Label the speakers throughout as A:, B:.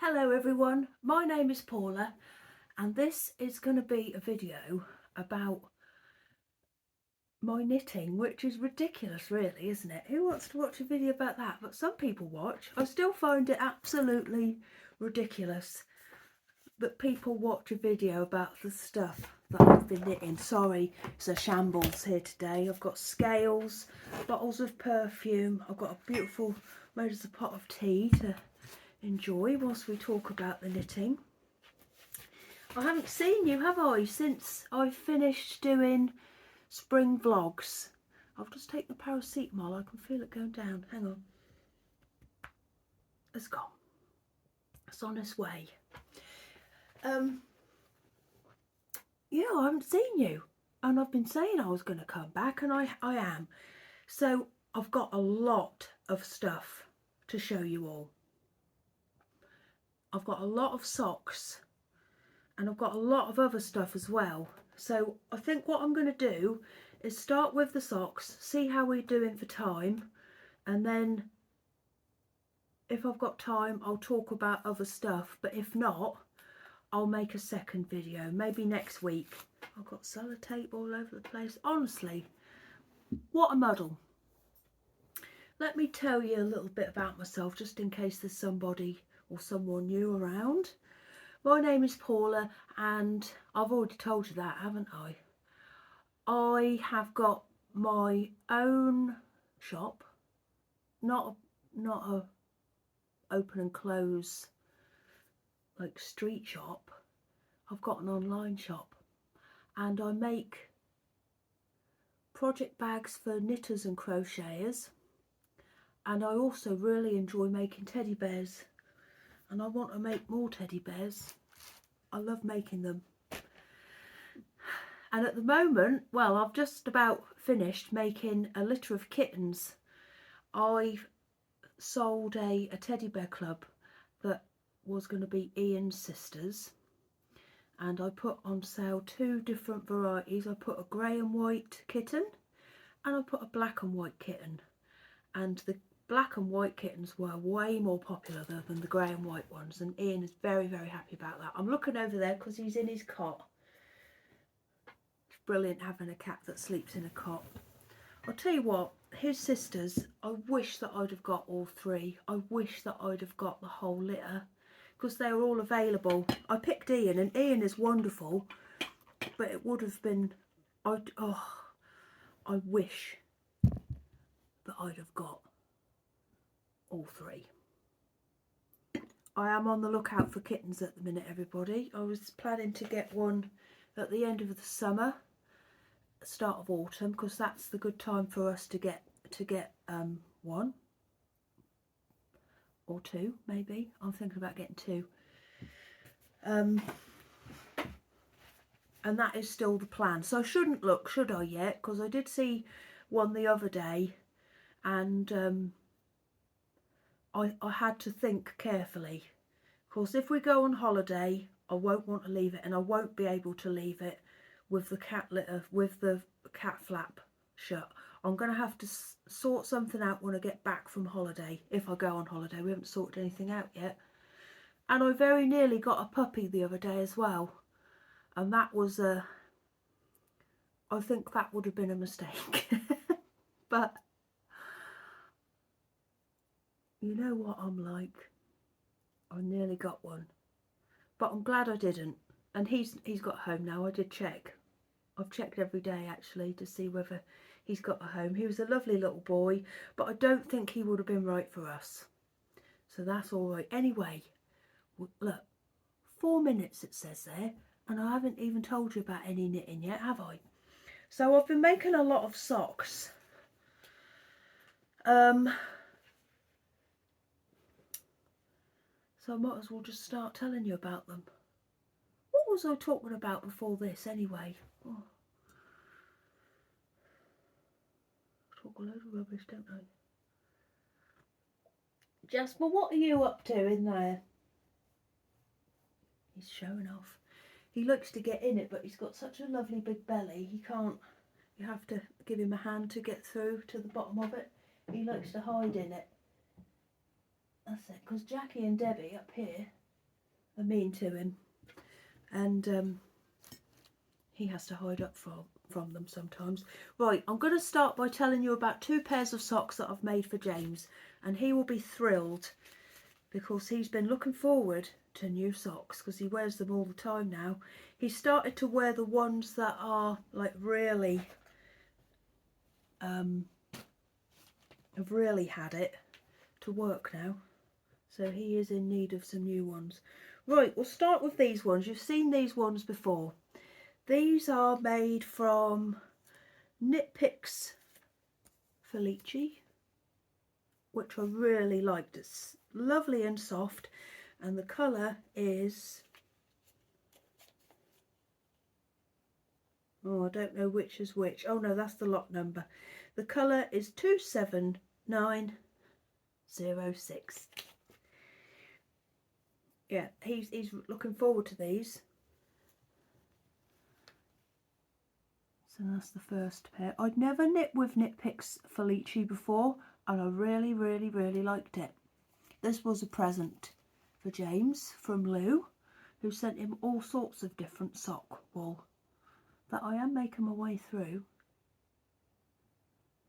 A: Hello everyone, my name is Paula and this is going to be a video about my knitting, which is ridiculous really, isn't it? Who wants to watch a video about that? But some people watch. I still find it absolutely ridiculous that people watch a video about the stuff that I've been knitting. Sorry, it's a shambles here today. I've got scales, bottles of perfume, I've got a beautiful made as a pot of tea to enjoy whilst we talk about the knitting. I haven't seen you, have I, since I finished doing spring vlogs. I'll just take the paracetamol, I can feel it going down. Hang on. It's gone. It's on its way. Yeah, I haven't seen you. And I've been saying I was going to come back, and I am. So I've got a lot of stuff to show you all. I've got a lot of socks and I've got a lot of other stuff as well. So I think what I'm going to do is start with the socks, see how we're doing for time, and then if I've got time I'll talk about other stuff, but if not I'll make a second video, maybe next week. I've got sellotape all over the place. Honestly, what a muddle. Let me tell you a little bit about myself, just in case there's somebody or someone new around. My name is Paula and I've already told you that, haven't I? I have got my own shop, not a open and close like street shop. I've got an online shop and I make project bags for knitters and crocheters, and I also really enjoy making teddy bears, and I want to make more teddy bears. I love making them. And at the moment, well, I've just about finished making a litter of kittens. I've sold a teddy bear club that was going to be Ian's sisters, and I put on sale two different varieties. I put a grey and white kitten and I put a black and white kitten, and the black and white kittens were way more popular than the grey and white ones, and Ian is very happy about that. I'm looking over there because he's in his cot. It's brilliant having a cat that sleeps in a cot. I'll tell you what, his sisters, I wish that I'd have got all three. I wish that I'd have got the whole litter because they were all available. I picked Ian, and Ian is wonderful, but it would have been, I wish that I'd have got all three. I am on the lookout for kittens at the minute, everybody. I was planning to get one at the end of the summer, start of autumn, because that's the good time for us to get one or two, maybe. I'm thinking about getting two. And that is still the plan. So I shouldn't look, should I, yet? Because I did see one the other day, and I had to think carefully. Of course, if we go on holiday, I won't want to leave it, and I won't be able to leave it with the cat litter, with the cat flap shut. I'm going to have to sort something out when I get back from holiday, if I go on holiday. We haven't sorted anything out yet. And I very nearly got a puppy the other day as well, and that was I think that would have been a mistake. But you know what I'm like, I nearly got one, but I'm glad I didn't. And he's got a home now. I did check. I've checked every day actually to see whether he's got a home. He was a lovely little boy, but I don't think he would have been right for us. So that's all right. Anyway, look, 4 minutes it says there, and I haven't even told you about any knitting yet, have I? So I've been making a lot of socks. So I might as well just start telling you about them. What was I talking about before this anyway? Oh. I talk a load of rubbish, don't I? Jasper, what are you up to in there? He's showing off. He likes to get in it, but he's got such a lovely big belly, he can't, you have to give him a hand to get through to the bottom of it. He likes to hide in it. That's it, because Jackie and Debbie up here, are mean to him, and he has to hide up from them sometimes. Right, I'm going to start by telling you about 2 pairs of socks that I've made for James, and he will be thrilled because he's been looking forward to new socks because he wears them all the time now. He started to wear the ones that are like really have really had it to work now, so he is in need of some new ones. Right, we'll start with these ones. You've seen these ones before. These are made from Knit Picks Felici, which I really liked. It's lovely and soft, and the colour is, oh, I don't know which is which. Oh no, that's the lot number. The colour is 27906. Yeah, he's looking forward to these. So that's the first pair. I'd never knit with Knit Picks Felici before, and I really liked it. This was a present for James from Lou, who sent him all sorts of different sock wool that I am making my way through.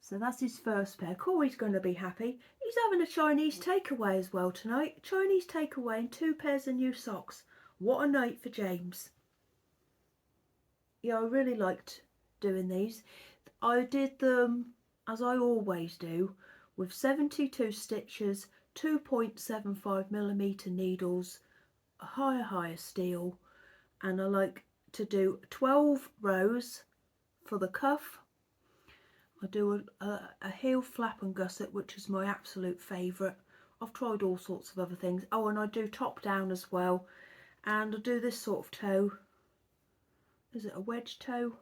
A: So that's his first pair. Corey's going to be happy. He's having a Chinese takeaway as well tonight. Chinese takeaway and 2 pairs of new socks. What a night for James. Yeah, I really liked doing these. I did them, as I always do, with 72 stitches, 2.75mm needles, a higher steel, and I like to do 12 rows for the cuff. I do a heel flap and gusset, which is my absolute favourite. I've tried all sorts of other things. Oh, and I do top down as well, and I do this sort of toe. Is it a wedge toe?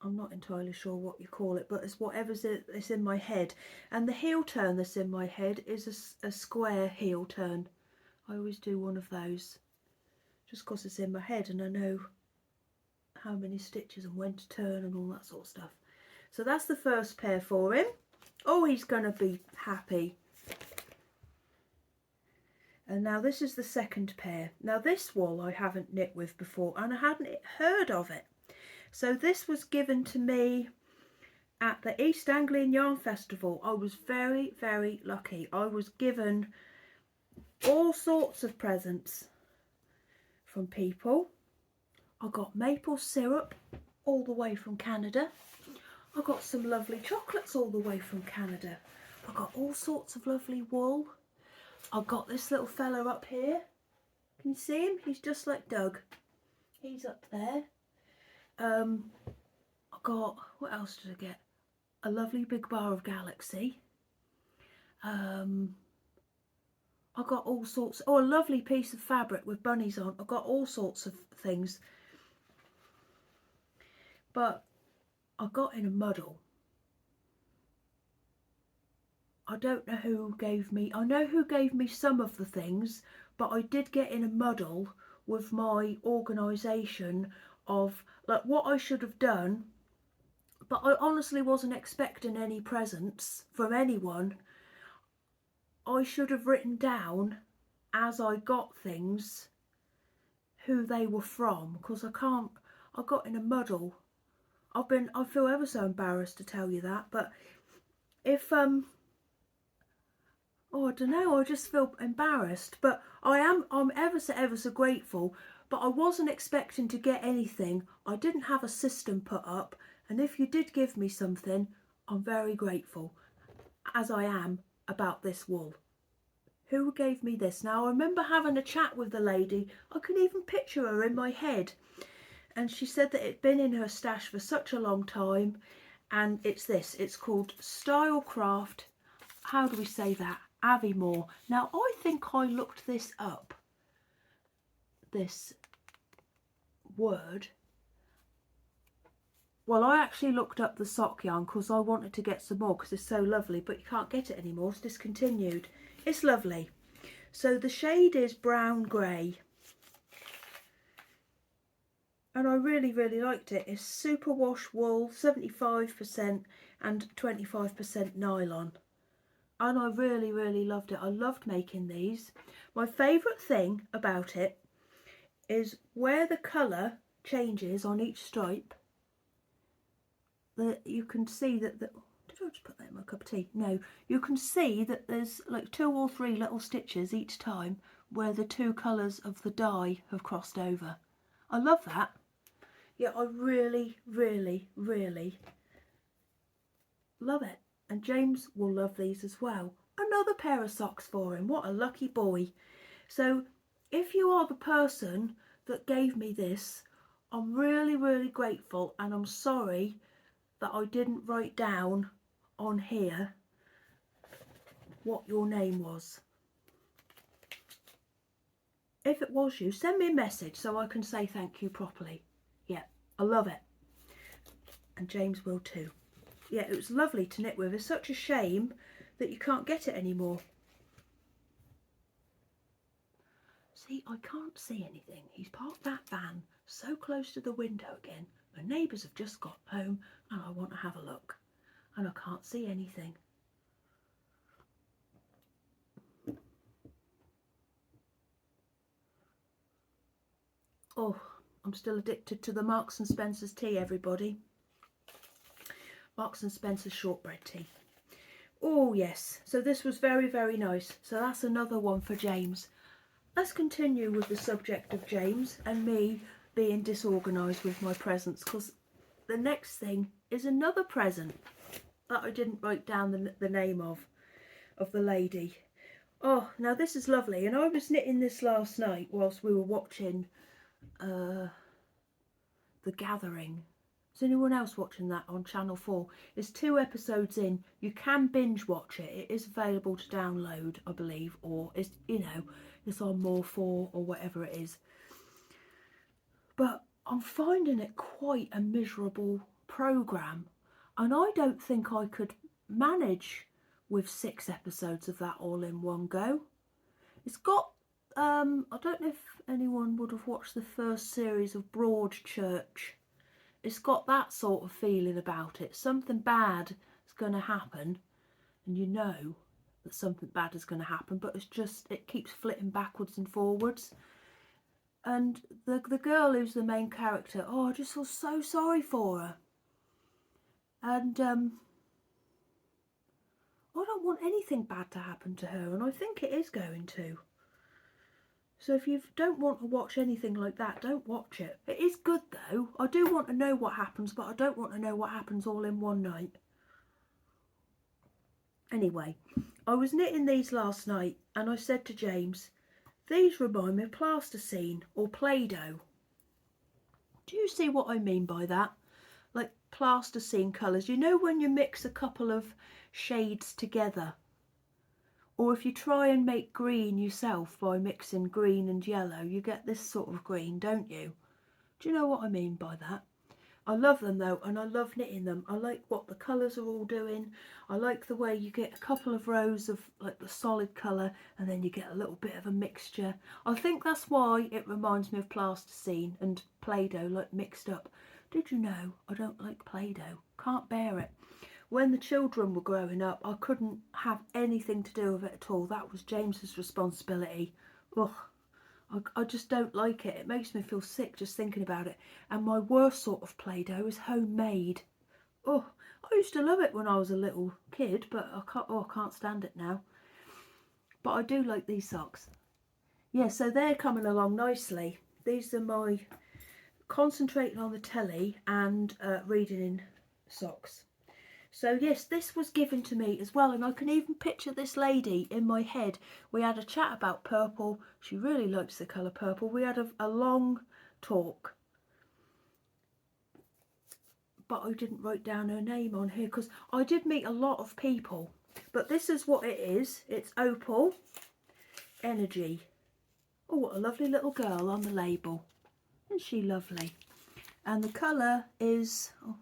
A: I'm not entirely sure what you call it, but it's whatever's it's in my head. And the heel turn that's in my head is a square heel turn. I always do one of those, just because it's in my head and I know how many stitches and when to turn and all that sort of stuff. So that's the first pair for him. Oh, he's going to be happy. And now this is the second pair. Now this wool I haven't knit with before, and I hadn't heard of it. So this was given to me at the East Anglian Yarn Festival. I was very lucky. I was given all sorts of presents from people. I got maple syrup all the way from Canada. I got some lovely chocolates all the way from Canada. I got all sorts of lovely wool. I got this little fella up here. Can you see him? He's just like Doug. He's up there. I got, what else did I get? A lovely big bar of Galaxy. I got all sorts, oh, a lovely piece of fabric with bunnies on. I got all sorts of things. But I got in a muddle. I don't know who gave me, I know who gave me some of the things, but I did get in a muddle with my organisation of like what I should have done, but I honestly wasn't expecting any presents from anyone. I should have written down as I got things who they were from, because I got in a muddle. I feel ever so embarrassed to tell you that, but if oh, I don't know, I just feel embarrassed, but I'm ever so grateful, but I wasn't expecting to get anything. I didn't have a system put up, and if you did give me something, I'm very grateful, as I am about this wool. Who gave me this? Now, I remember having a chat with the lady. I can even picture her in my head, and she said that it'd been in her stash for such a long time, and it's this. It's called Stylecraft. How do we say that? Aviemore. Now, I think I looked this up, this word. Well, I actually looked up the sock yarn because I wanted to get some more because it's so lovely, but you can't get it anymore. It's discontinued. It's lovely. So the shade is brown grey. And I really liked it. It's superwash wool, 75% and 25% nylon. and I really, really loved it. I loved making these. My favourite thing about it is where the colour changes on each stripe, that you can see that did I just put that in my cup of tea? No, you can see that there's like 2 or 3 little stitches each time where the 2 colours of the dye have crossed over. I love that. Yeah, I really, really, really love it. And James will love these as well. Another pair of socks for him. What a lucky boy. So if you are the person that gave me this, I'm really, really grateful, and I'm sorry that I didn't write down on here what your name was. If it was you, send me a message so I can say thank you properly. Yeah, I love it. And James will too. Yeah, it was lovely to knit with. It's such a shame that you can't get it anymore. See, I can't see anything. He's parked that van so close to the window again. The neighbours have just got home and I want to have a look. And I can't see anything. Oh, I'm still addicted to the Marks and Spencer's tea, everybody. Marks and Spencer's shortbread tea. Oh yes, so this was very, very nice. So that's another one for James. Let's continue with the subject of James and me being disorganised with my presents, because the next thing is another present that I didn't write down the name of the lady. Oh, now this is lovely, and I was knitting this last night whilst we were watching The Gathering. Is anyone else watching that on Channel 4? It's 2 episodes in. You can binge watch it. It is available to download, I believe, or it's, you know, it's on More 4 or whatever it is. But I'm finding it quite a miserable programme, and I don't think I could manage with 6 episodes of that all in one go. It's got I don't know if anyone would have watched the first series of Broadchurch. It's got that sort of feeling about it. Something bad is going to happen, and you know that something bad is going to happen, but it keeps flitting backwards and forwards. And the girl who's the main character, oh, I just feel so sorry for her. And I don't want anything bad to happen to her, and I think it is going to. So if you don't want to watch anything like that, don't watch it. It is good though. I do want to know what happens, but I don't want to know what happens all in one night. Anyway, I was knitting these last night and I said to James, these remind me of plasticine or Play-Doh. Do you see what I mean by that? Like plasticine colours. You know when you mix a couple of shades together? Or if you try and make green yourself by mixing green and yellow, you get this sort of green, don't you? Do you know what I mean by that? I love them though, and I love knitting them. I like what the colours are all doing. I like the way you get a couple of rows of like the solid colour and then you get a little bit of a mixture. I think that's why it reminds me of plasticine and Play-Doh, like mixed up. Did you know I don't like Play-Doh? Can't bear it. When the children were growing up, I couldn't have anything to do with it at all. That was James's responsibility. Ugh, I just don't like it. It makes me feel sick just thinking about it. And my worst sort of Play-Doh is homemade. Oh, I used to love it when I was a little kid, but I can't stand it now. But I do like these socks. Yeah, so they're coming along nicely. These are my concentrating on the telly and reading in socks. So yes, this was given to me as well, and I can even picture this lady in my head. We had a chat about purple. She really likes the colour purple. We had a long talk, but I didn't write down her name on here because I did meet a lot of people. But this is what it is. It's Opal Energy. Oh, what a lovely little girl on the label. Isn't she lovely? And the colour is... Oh,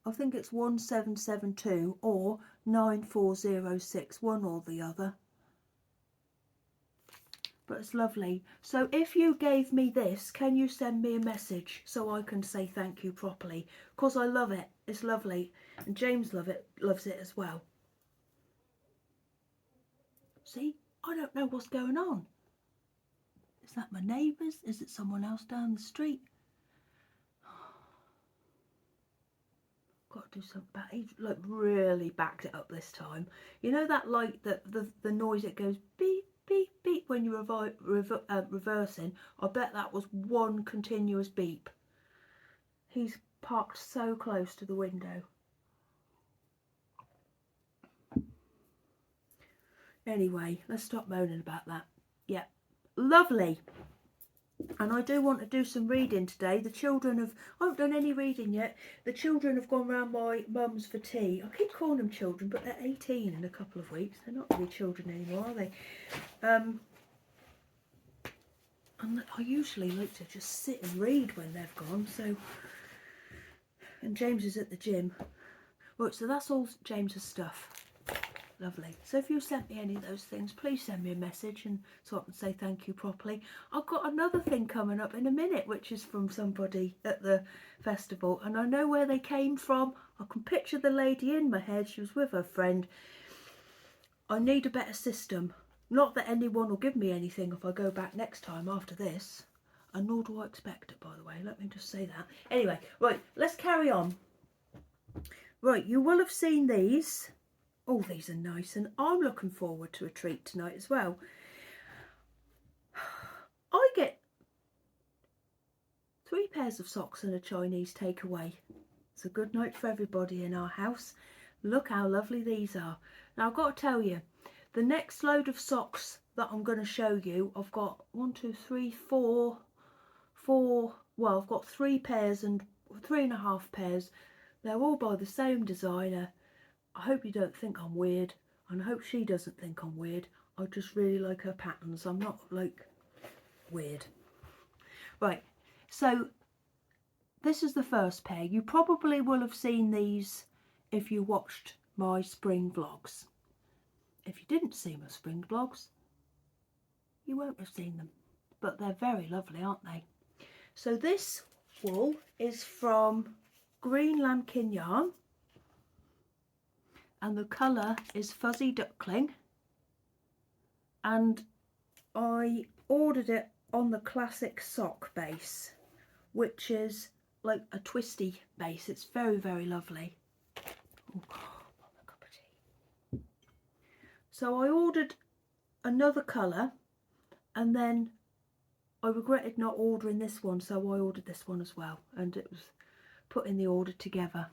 A: I think it's 1772 or 9406, one or the other. but it's lovely. So if you gave me this, can you send me a message so I can say thank you properly? Because I love it. It's lovely. And James loves it as well. See, I don't know what's going on. Is that my neighbours? Is it someone else down the street? Got to do something about it. He's like really backed it up this time. You know that light, that the noise it goes beep beep beep when you're reversing? I bet that was one continuous beep. He's parked so close to the window. Anyway, let's stop moaning about that. Yeah, lovely. And I do want to do some reading today. The children have, I haven't done any reading yet. The children have gone round my mum's for tea. I keep calling them children, but they're 18 in a couple of weeks. They're not really children anymore, are they? And I usually like to just sit and read when they've gone. So, and James is at the gym. Right, so that's all James's stuff. Lovely. So if you sent me any of those things, please send me a message and so I can say thank you properly. I've got another thing coming up in a minute, which is from somebody at the festival, and I know where they came from. I can picture the lady in my head. She was with her friend. I need a better system. Not that anyone will give me anything if I go back next time after this, and nor do I expect it, by the way. Let me just say that. Anyway, right, let's carry on. Right, you will have seen these. Oh, these are nice, and I'm looking forward to a treat tonight as well. I get 3 pairs of socks and a Chinese takeaway. It's a good night for everybody in our house. Look how lovely these are. Now, I've got to tell you, the next load of socks that I'm going to show you, I've got 1, 2, 3, 4, well, I've got 3 pairs and 3.5 pairs. They're all by the same designer. I hope you don't think I'm weird, and I hope she doesn't think I'm weird. I just really like her patterns. I'm not like weird. Right, so this is the first pair. You probably will have seen these if you watched my spring vlogs. If you didn't see my spring vlogs, you won't have seen them, but they're very lovely, aren't they? So this wool is from Green Lambkin Yarn, and the colour is Fuzzy Duckling, and I ordered it on the classic sock base, which is like a twisty base. It's very, very lovely. Ooh, a cup of tea. So I ordered another colour, and then I regretted not ordering this one, so I ordered this one as well, and it was putting the order together.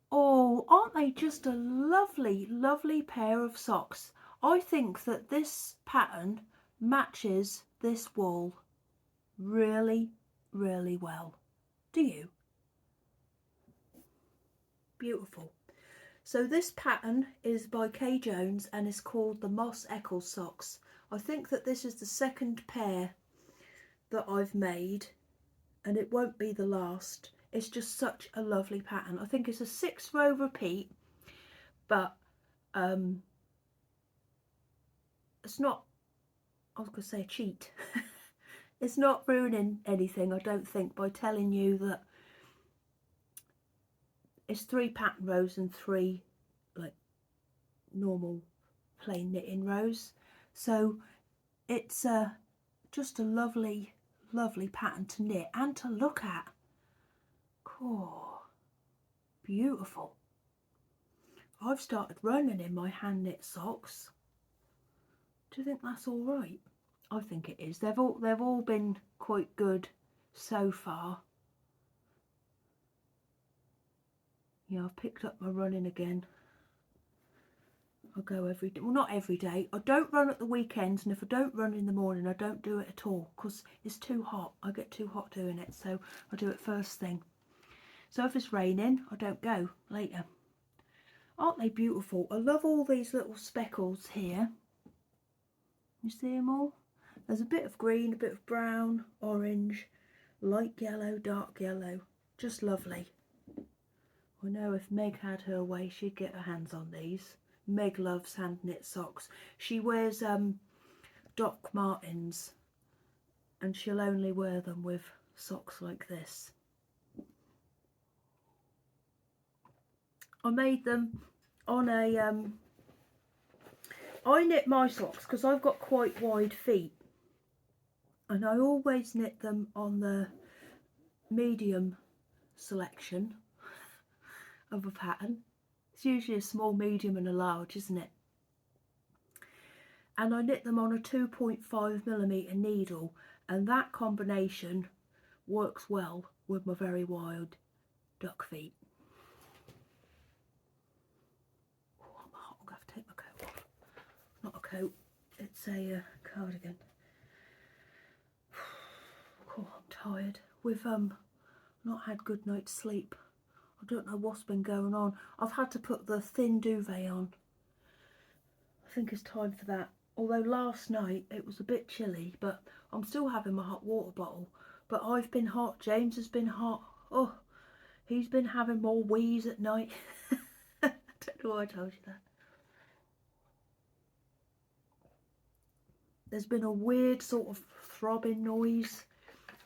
A: Oh, aren't they just a lovely, lovely pair of socks? I think that this pattern matches this wool really, really well. Do you? Beautiful. So this pattern is by Kay Jones and is called the Moss Eccles socks. I think that this is the second pair that I've made, and it won't be the last. It's just such a lovely pattern. I think it's a 6-row repeat, but it's not, I was going to say a cheat. It's not ruining anything, I don't think, by telling you that it's 3 pattern rows and 3 like normal plain knitting rows. So it's just a lovely, lovely pattern to knit and to look at. Oh, beautiful. I've started running in my hand knit socks. Do you think that's all right? I think it is. They've all been quite good so far. Yeah, I've picked up my running again. I go every day. Well, not every day. I don't run at the weekends, and if I don't run in the morning, I don't do it at all because it's too hot. I get too hot doing it, so I do it first thing. So if it's raining, I don't go later. Aren't they beautiful? I love all these little speckles here. You see them all? There's a bit of green, a bit of brown, orange, light yellow, dark yellow. Just lovely. I know if Meg had her way, she'd get her hands on these. Meg loves hand knit socks. She wears Doc Martens, and she'll only wear them with socks like this. I made them on a I knit my socks because I've got quite wide feet, and I always knit them on the medium selection of a pattern. It's usually a small, medium and a large, isn't it? And I knit them on a 2.5mm needle, and that combination works well with my very wide duck feet. Oh, I'm hot. I'm going to have to take my coat off. Not a coat, it's a cardigan. Oh, I'm tired. We've not had good night's sleep. I don't know what's been going on. I've had to put the thin duvet on. I think it's time for that. Although last night it was a bit chilly, but I'm still having my hot water bottle. But I've been hot, James has been hot. Oh, he's been having more wheeze at night. I don't know why I told you that. There's been a weird sort of throbbing noise.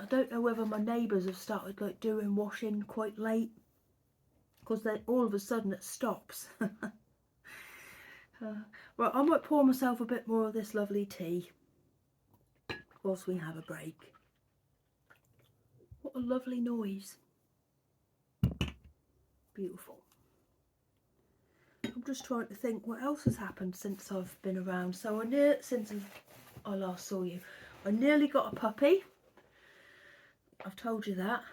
A: I don't know whether my neighbours have started like doing washing quite late, because then all of a sudden it stops. Right, I might pour myself a bit more of this lovely tea whilst we have a break. What a lovely noise. Beautiful. I'm just trying to think what else has happened since I've been around. So since I last saw you, I nearly got a puppy. I've told you that.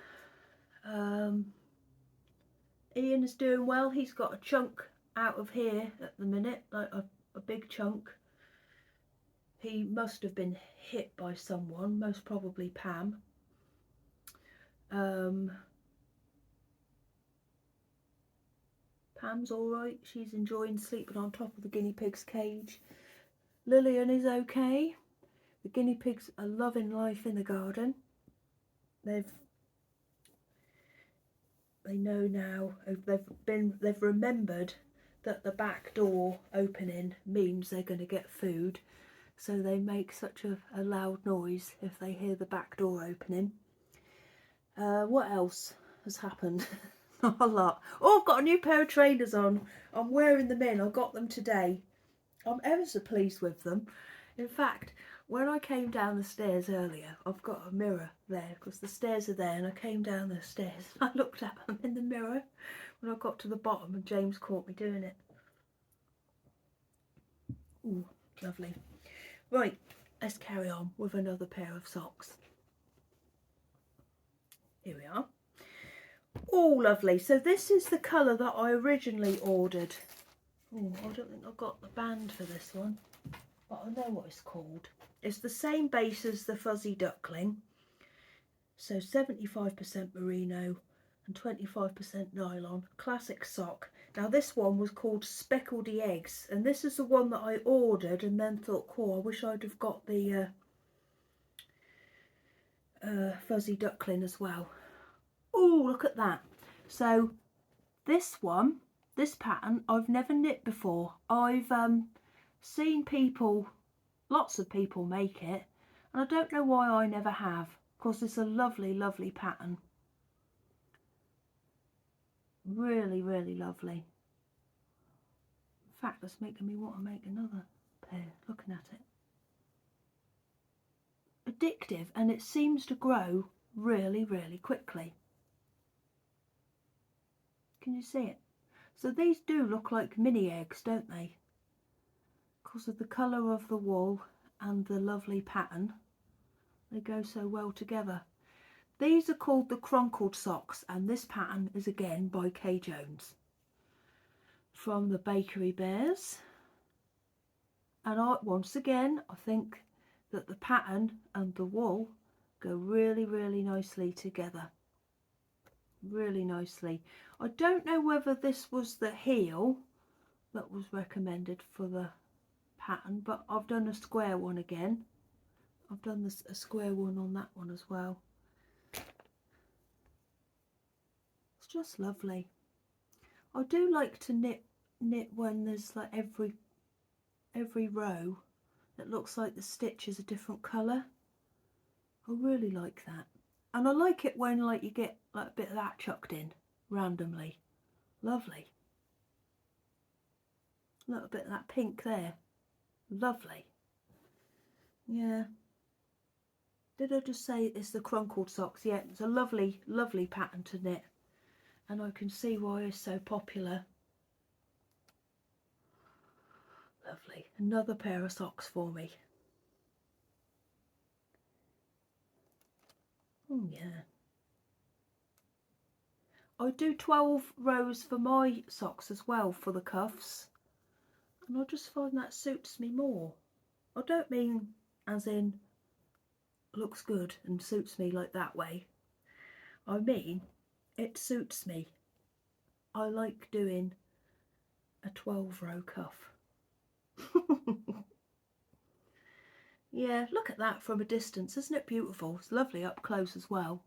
A: Ian is doing well. He's got a chunk out of here at the minute, like a big chunk. He must have been hit by someone, most probably Pam. Pam's alright, she's enjoying sleeping on top of the guinea pig's cage. Lillian is okay. The guinea pigs are loving life in the garden. They know now, they've remembered that the back door opening means they're going to get food, so they make such a loud noise if they hear the back door opening. What else has happened? Not a lot. Oh, I've got a new pair of trainers on. I'm wearing them in. I got them today. I'm ever so pleased with them. In fact, when I came down the stairs earlier, I've got a mirror there because the stairs are there, and I came down the stairs and I looked at them in the mirror when I got to the bottom, and James caught me doing it. Ooh, lovely. Right, let's carry on with another pair of socks. Here we are. Oh, lovely. So this is the colour that I originally ordered. Oh, I don't think I've got the band for this one, but I know what it's called. It's the same base as the Fuzzy Duckling. So 75% merino and 25% nylon. Classic sock. Now this one was called Speckledy Eggs, and this is the one that I ordered and then thought, cool, I wish I'd have got the Fuzzy Duckling as well. Oh, look at that. So this one, this pattern, I've never knit before. I've seen people, lots of people make it, and I don't know why I never have, because it's a lovely, lovely pattern. Really, really lovely. In fact, that's making me want to make another pair, looking at it. Addictive, and it seems to grow really, really quickly. Can you see it? So these do look like mini eggs, don't they? Because of the colour of the wool and the lovely pattern, they go so well together. These are called the Cronkled Socks, and this pattern is again by Kay Jones from the Bakery Bears. And once again, I think that the pattern and the wool go really, really nicely together. Really nicely. I don't know whether this was the heel that was recommended for the pattern, but I've done a square one again. I've done a square one on that one as well. It's just lovely. I do like to knit when there's like every row, It looks like the stitch is a different colour. I really like that. And I like it when like you get like a bit of that chucked in randomly. Lovely. A little bit of that pink there. Lovely. Yeah. Did I just say it's the crunkled socks? Yeah, it's a lovely, lovely pattern to knit. And I can see why it's so popular. Lovely. Another pair of socks for me. Oh yeah. I do 12 rows for my socks as well for the cuffs. And I just find that suits me more. I don't mean as in looks good and suits me like that way. I mean it suits me. I like doing a 12-row cuff. Yeah, look at that from a distance. Isn't it beautiful? It's lovely up close as well.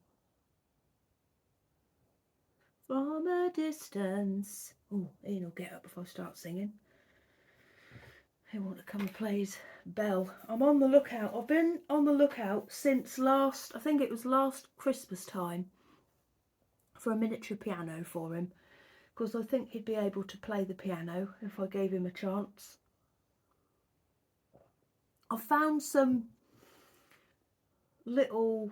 A: From a distance. Oh, Ian will get up if I start singing. He'll want to come and play his bell. I'm on the lookout. I've been on the lookout since last, I think it was last Christmas time, for a miniature piano for him. Because I think he'd be able to play the piano if I gave him a chance. I found some little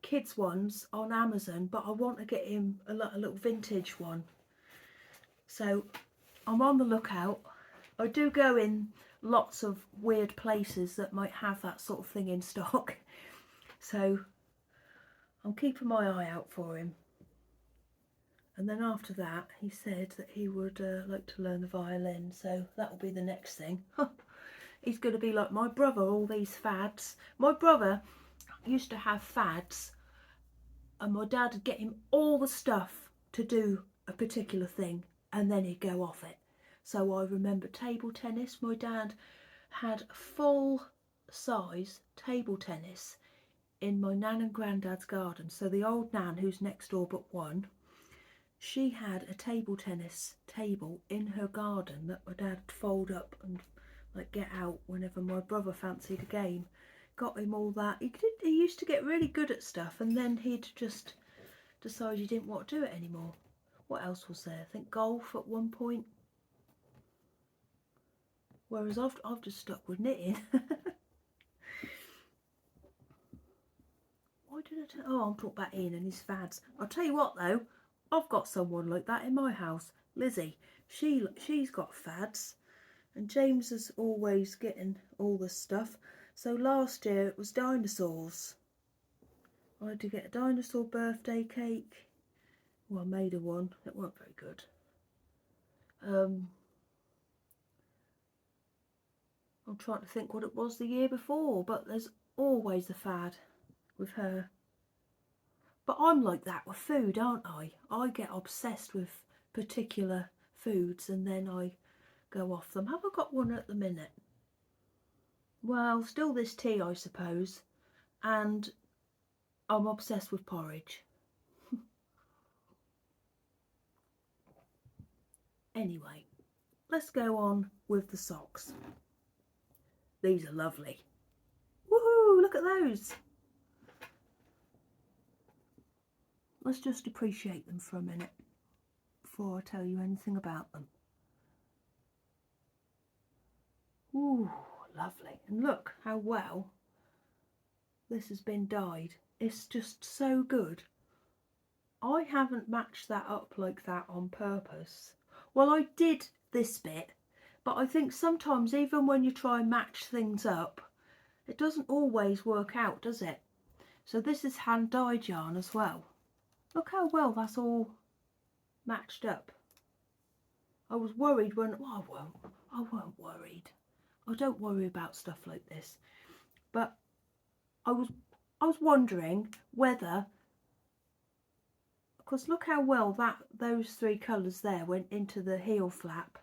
A: kids ones on Amazon, but I want to get him a little vintage one. So I'm on the lookout. I do go in lots of weird places that might have that sort of thing in stock. So I'm keeping my eye out for him. And then after that, he said that he would like to learn the violin. So that will be the next thing. He's going to be like my brother, all these fads. My brother used to have fads, and my dad would get him all the stuff to do a particular thing, and then he'd go off it. So I remember table tennis. My dad had full size table tennis in my nan and granddad's garden. So the old nan, who's next door but one, she had a table tennis table in her garden that my dad would fold up and like get out whenever my brother fancied a game. Got him all that. He used to get really good at stuff, and then he'd just decide he didn't want to do it anymore. What else was there? I think golf at one point. Whereas I've just stuck with knitting. Why did I tell? Oh, I'm talking about Ian and his fads. I'll tell you what though, I've got someone like that in my house. Lizzie. She's got fads. And James is always getting all this stuff. So last year it was dinosaurs. I had to get a dinosaur birthday cake. Well, I made her one. It weren't very good. I'm trying to think what it was the year before, but there's always a fad with her. But I'm like that with food, aren't I? I get obsessed with particular foods and then I go off them. Have I got one at the minute? Well, still this tea, I suppose. And I'm obsessed with porridge. Anyway, let's go on with the socks. These are lovely. Woohoo, look at those. Let's just appreciate them for a minute before I tell you anything about them. Ooh, lovely. And look how well this has been dyed. It's just so good. I haven't matched that up like that on purpose. Well, I did this bit, but I think sometimes even when you try and match things up, it doesn't always work out, does it? So this is hand dyed yarn as well. Look how well that's all matched up. I was worried when, well, I weren't worried. I don't worry about stuff like this. But I was wondering whether, because look how well those three colours there went into the heel flap.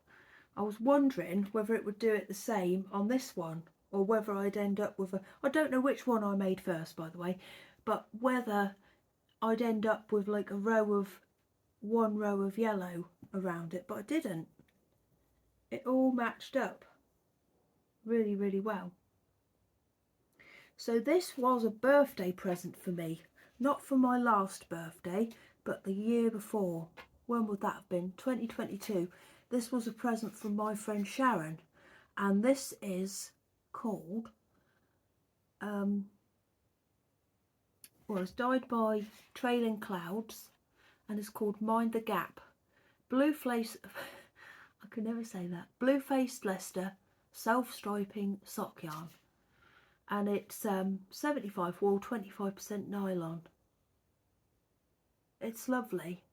A: I was wondering whether it would do it the same on this one, or whether I'd end up with I don't know which one I made first, by the way, but whether I'd end up with like one row of yellow around it, but I didn't. It all matched up. really, really well. So this was a birthday present for me, not for my last birthday, but the year before. When would that have been? 2022. This was a present from my friend Sharon, and this is called, well, it's dyed by Trailing Clouds, and it's called Mind the Gap. Blue Face, I can never say that, Blue Faced Leicester self-striping sock yarn. And it's 75 wool, 25% nylon. It's lovely.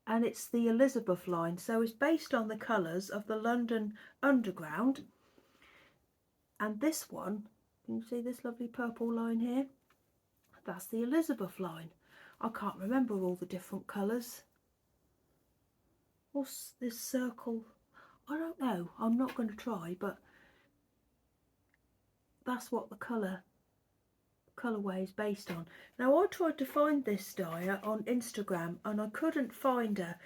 A: And it's the Elizabeth line, so it's based on the colours of the London Underground. And this one, can you see this lovely purple line here? That's the Elizabeth line. I can't remember all the different colours. What's this circle? I don't know. I'm not going to try, but that's what the colourway is based on. Now, I tried to find this dyer on Instagram and I couldn't find her,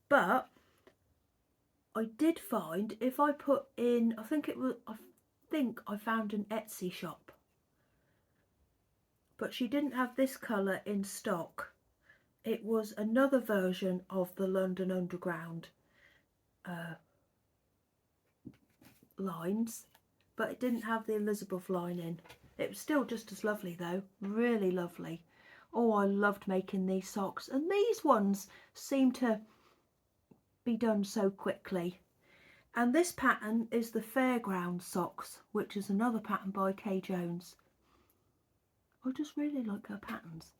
A: but I did find, if I put in, I think I found an Etsy shop, but she didn't have this colour in stock. It was another version of the London Underground lines, but it didn't have the Elizabeth line in. It was still just as lovely though, really lovely. Oh, I loved making these socks, and these ones seem to be done so quickly. And this pattern is the Fairground socks, which is another pattern by Kay Jones. I just really like her patterns.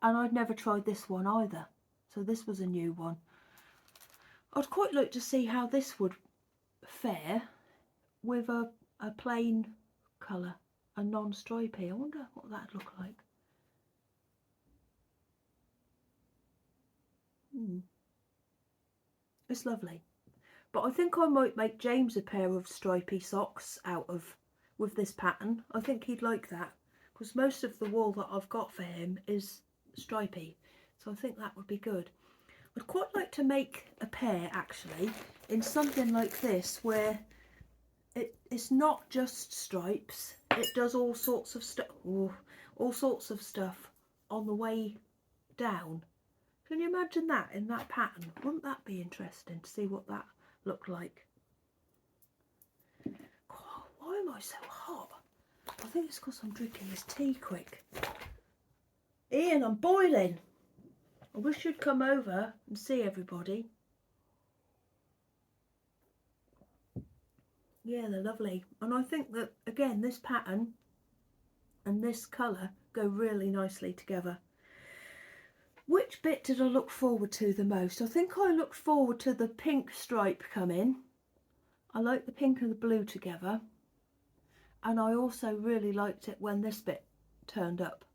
A: And I'd never tried this one either, so this was a new one. I'd quite like to see how this would fare with a plain colour, a non-stripy. I wonder what that'd look like. It's lovely. But I think I might make James a pair of stripy socks with this pattern. I think he'd like that, because most of the wool that I've got for him is stripy, so I think that would be good. I'd quite like to make a pair actually in something like this, where it's not just stripes, it does all sorts of stuff, on the way down. Can you imagine that in that pattern? Wouldn't that be interesting to see what that looked like? God, why am I so hot? I think it's because I'm drinking this tea quick. Ian, I'm boiling. I wish you'd come over and see everybody. Yeah, they're lovely. And I think that, again, this pattern and this colour go really nicely together. Which bit did I look forward to the most? I think I looked forward to the pink stripe coming. I like the pink and the blue together. And I also really liked it when this bit turned up.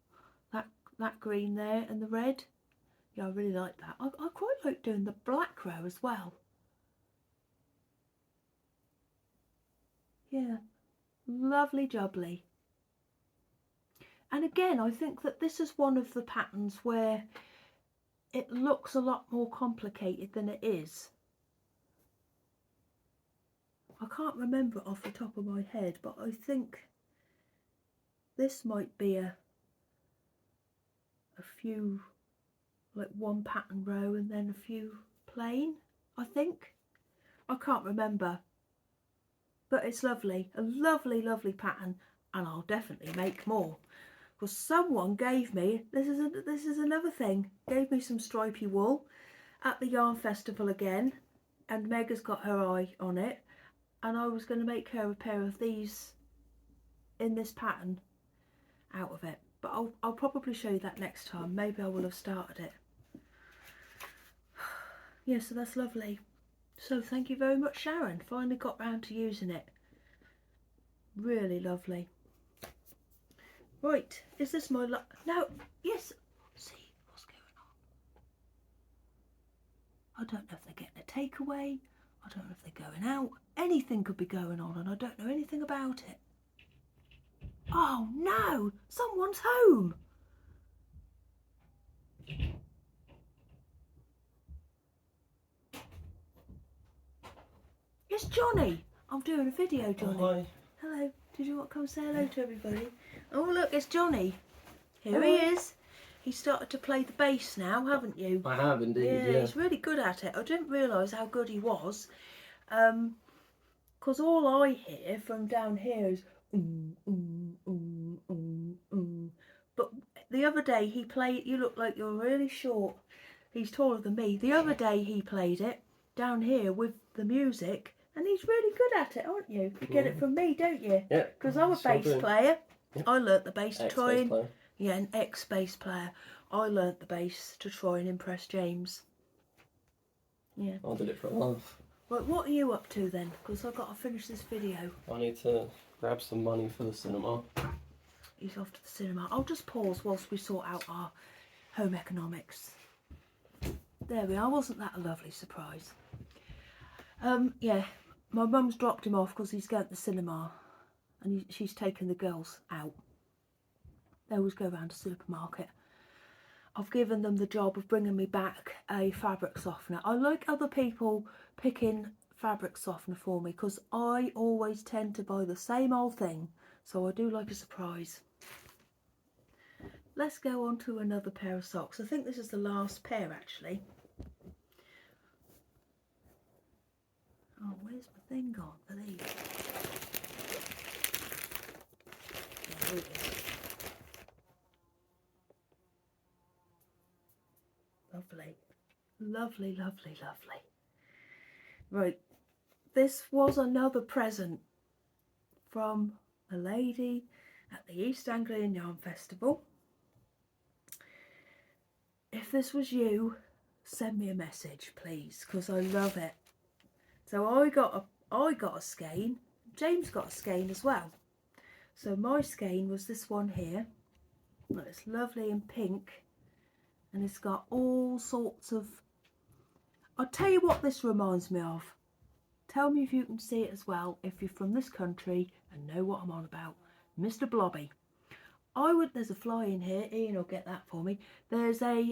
A: That green there and the red. Yeah, I really like that. I quite like doing the black row as well. Yeah, lovely jubbly. And again, I think that this is one of the patterns where it looks a lot more complicated than it is. I can't remember off the top of my head, but I think this might be a few, like one pattern row and then a few plain, I think. I can't remember, but it's lovely, a lovely, lovely pattern, and I'll definitely make more. Because someone gave me, this is another thing, gave me some stripy wool at the yarn festival again, and Meg has got her eye on it, and I was going to make her a pair of these in this pattern out of it, but I'll probably show you that next time. Maybe I will have started it. Yeah, so that's lovely. So thank you very much, Sharon. Finally got round to using it. Really lovely. Right, is this my no, yes, see what's going on. I don't know if they're getting a takeaway, I don't know if they're going out, anything could be going on and I don't know anything about it. Oh no, someone's home. it's Johnny. I'm doing a video, Johnny.
B: Oh, hi.
A: Hello. Did you want to come say hello to everybody? Oh, look, it's Johnny. Here
B: Hello.
A: he is. He started to play the bass now, haven't you?
B: I have indeed, yeah.
A: He's really good at it. I didn't realise how good he was. Because all I hear from down here is But the other day he played, you look like you're really short. He's taller than me. The other day he played it down here with the music, and he's really good at it, aren't you? You get it from me, don't you?
B: Yeah.
A: Because I'm a bass player.
B: Yep.
A: I learnt the bass to try and...
B: Player.
A: Yeah, an ex-bass player. I learnt the bass to try and impress James. Yeah.
B: I did it for love.
A: Right, what are you up to then? Because I've got to finish this video.
B: I need to grab some money for the cinema.
A: He's off to the cinema. I'll just pause whilst we sort out our home economics. There we are. Wasn't that a lovely surprise? Yeah, my mum's dropped him off because he's going to the cinema, and she's taken the girls out. They always go around the supermarket. I've given them the job of bringing me back a fabric softener. I like other people picking fabric softener for me because I always tend to buy the same old thing, so I do like a surprise. Let's go on to another pair of socks. I think this is the last pair actually. Oh, where's my thing gone for these? There it is. Lovely. Lovely, lovely, lovely. Right, this was another present from a lady at the East Anglian Yarn Festival. If this was you, send me a message, please, because I love it. So I got a skein. James got a skein as well. So my skein was this one here. Look, it's lovely and pink. And it's got all sorts of... I'll tell you what this reminds me of. Tell me if you can see it as well, if you're from this country and know what I'm on about. Mr. Blobby. There's a fly in here. Ian will get that for me. There's a,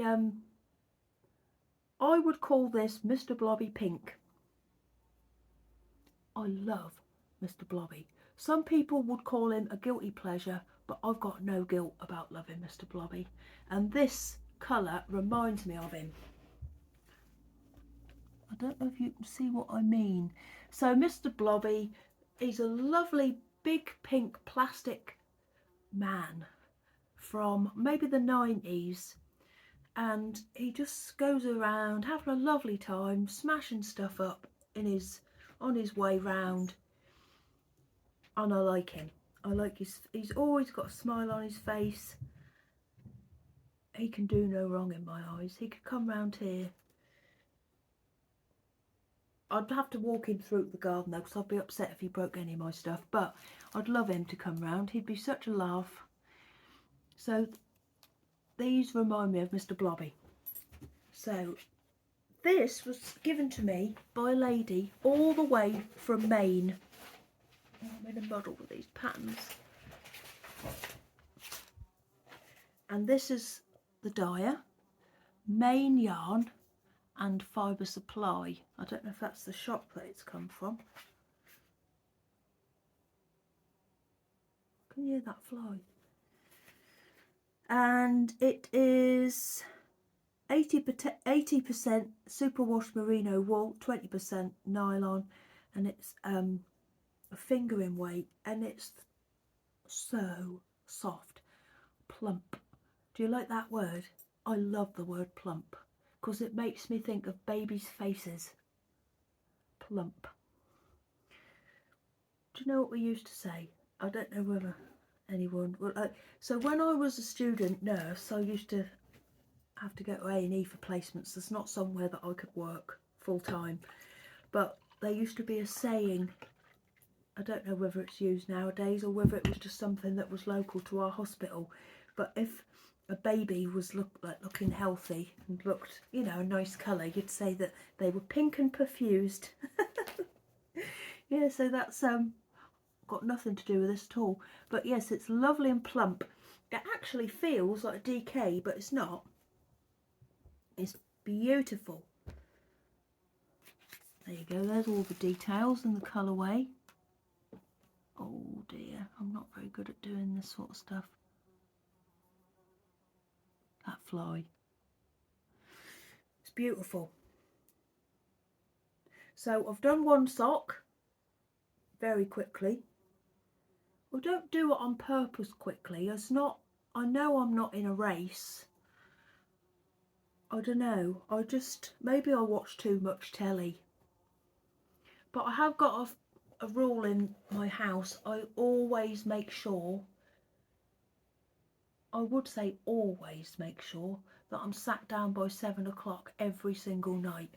A: I would call this Mr. Blobby Pink. I love Mr. Blobby. Some people would call him a guilty pleasure, but I've got no guilt about loving Mr. Blobby. And this colour reminds me of him. I don't know if you can see what I mean. So Mr. Blobby, he's a lovely big pink plastic man from maybe the 90s, and he just goes around having a lovely time, smashing stuff up on his way round, and I like him. I like he's always got a smile on his face. He can do no wrong in my eyes. He could come round here. I'd have to walk him through the garden though, because I'd be upset if he broke any of my stuff, but I'd love him to come round. He'd be such a laugh. So these remind me of Mr. Blobby. So this was given to me by a lady all the way from Maine. Oh, I'm in a muddle with these patterns. And this is the dyer, Maine Yarn and Fibre Supply. I don't know if that's the shop that it's come from. Can you hear that fly? And it is 80% superwash merino wool, 20% nylon, and it's a fingering weight, and it's so soft, plump. Do you like that word? I love the word plump because it makes me think of babies' faces. Plump. Do you know what we used to say? I don't know whether anyone... so when I was a student nurse, I used to have to go to A&E for placements. There's not somewhere that I could work full time. But there used to be a saying, I don't know whether it's used nowadays or whether it was just something that was local to our hospital. But if a baby was looking healthy and looked, you know, a nice colour, you'd say that they were pink and perfused. Yeah, so that's got nothing to do with this at all. But yes, it's lovely and plump. It actually feels like a DK, but it's not. It's beautiful. There you go, there's all the details and the colourway. Oh dear, I'm not very good at doing this sort of stuff. That fly. It's beautiful. So I've done one sock very quickly. I don't do it on purpose quickly. It's not, I know I'm not in a race. I don't know, maybe I watch too much telly. But I have got a rule in my house. I always make sure, I would say always make sure, that I'm sat down by 7 o'clock every single night.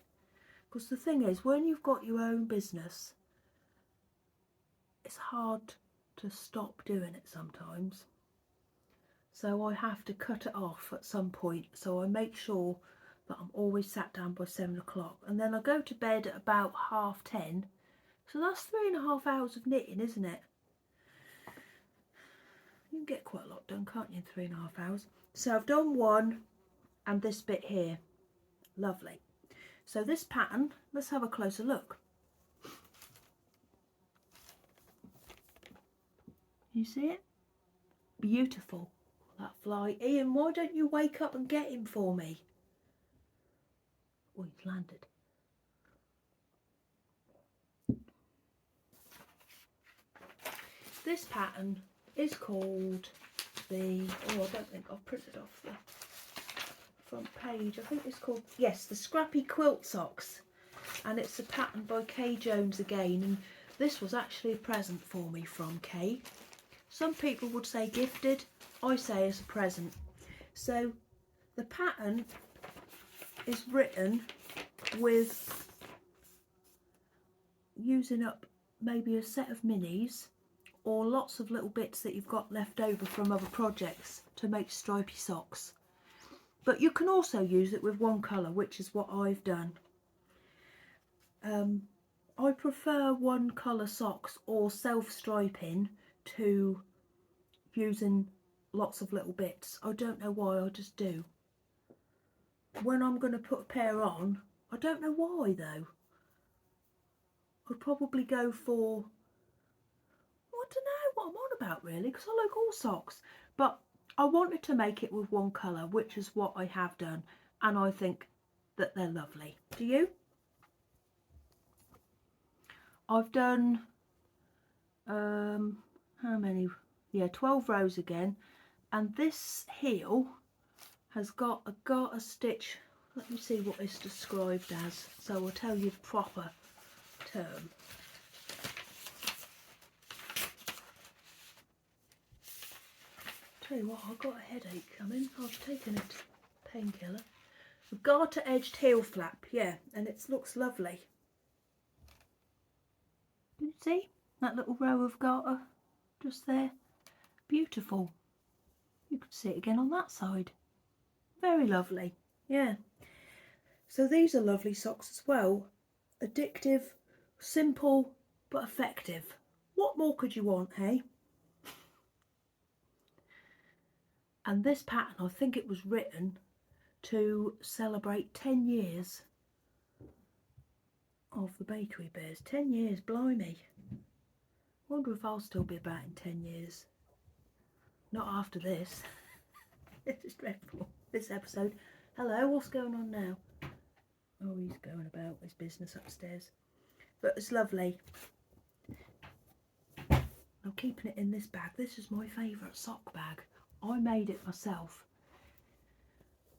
A: Because the thing is, when you've got your own business, it's hard to stop doing it sometimes. So I have to cut it off at some point. So I make sure that I'm always sat down by 7 o'clock. And then I go to bed at about 10:30. So that's 3.5 hours of knitting, isn't it? You can get quite a lot done, can't you, in 3.5 hours? So I've done one and this bit here. Lovely. So this pattern, let's have a closer look. You see it? Beautiful. That fly. Ian, why don't you wake up and get him for me? Oh, he's landed. This pattern is called the, oh, I don't think I've printed off the front page. I think it's called, yes, the Scrappy Quilt Socks. And it's a pattern by Kay Jones again. And this was actually a present for me from Kay. Some people would say gifted. I say it's a present. So the pattern is written with using up maybe a set of minis or lots of little bits that you've got left over from other projects to make stripy socks. But you can also use it with one colour, which is what I've done. I prefer one colour socks or self-striping to using lots of little bits. I don't know why, I just do. When I'm going to put a pair on, I don't know why though. I'd probably go for, I don't know what I'm on about really, because I like all socks. But I wanted to make it with one colour, which is what I have done. And I think that they're lovely. Do you? I've done, how many? Yeah, 12 rows again. And this heel has got a garter stitch. Let me see what it's described as, so I'll tell you the proper term. Tell you what, I've got a headache coming. I've taken a painkiller. A garter edged heel flap, yeah, and it looks lovely. Can you see that little row of garter just there? Beautiful. You can see it again on that side. Very lovely, yeah. So these are lovely socks as well. Addictive, simple, but effective. What more could you want, hey? And this pattern, I think it was written to celebrate 10 years of the Bakery Bears. 10 years, blimey. Wonder if I'll still be about in 10 years. Not after this. This is dreadful, this episode. Hello, what's going on now? Oh, he's going about his business upstairs. But it's lovely. I'm keeping it in this bag. This is my favourite sock bag. I made it myself.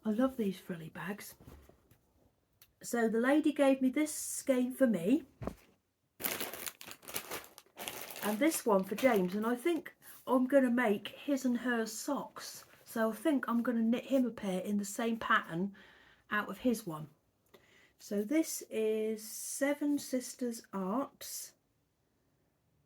A: I love these frilly bags. So the lady gave me this skein for me. And this one for James. And I think I'm going to make his and hers socks. So I think I'm going to knit him a pair in the same pattern out of his one. So this is Seven Sisters Arts.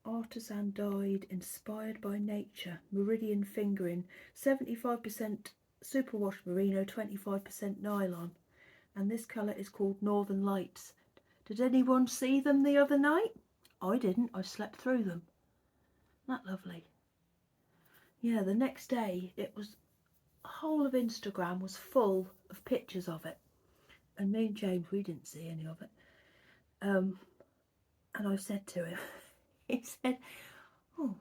A: Artisan dyed, inspired by nature, meridian fingering, 75% superwash merino, 25% nylon, and this colour is called Northern Lights. Did anyone see them the other night? I didn't, I slept through them. Isn't that lovely? Yeah, the next day it was, the whole of Instagram was full of pictures of it, and me and James, we didn't see any of it. And I said to him, he said, oh,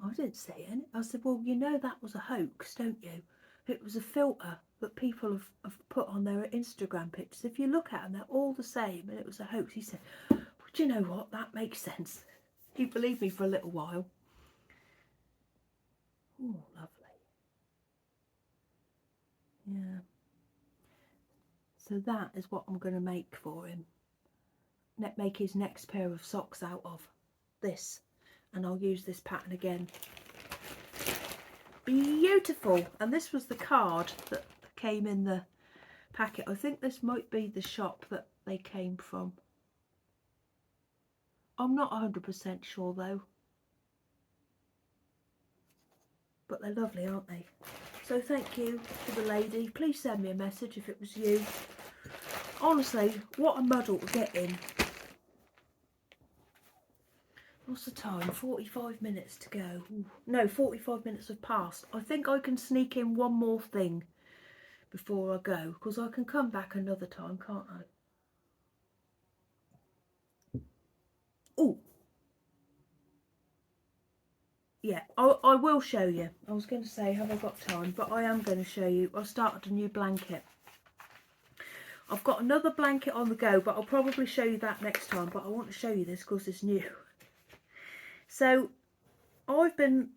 A: I didn't say it. I said, well, you know that was a hoax, don't you? It was a filter that people have put on their Instagram pictures. If you look at them, they're all the same, and it was a hoax. He said, well, do you know what? That makes sense. He believed me for a little while. Oh, lovely. Yeah. So that is what I'm going to make for him. Make his next pair of socks out of this. And I'll use this pattern again. Beautiful. And this was the card that came in the packet. I think this might be the shop that they came from. I'm not 100% sure though. But they're lovely, aren't they? So thank you to the lady. Please send me a message if it was you. Honestly, what a muddle to get in. What's the time? 45 minutes to go. Ooh. No, 45 minutes have passed. I think I can sneak in one more thing before I go, because I can come back another time, can't I? Oh, yeah, I will show you. I was going to say, have I got time? But I am going to show you. I started a new blanket. I've got another blanket on the go, but I'll probably show you that next time. But I want to show you this because it's new. So I've been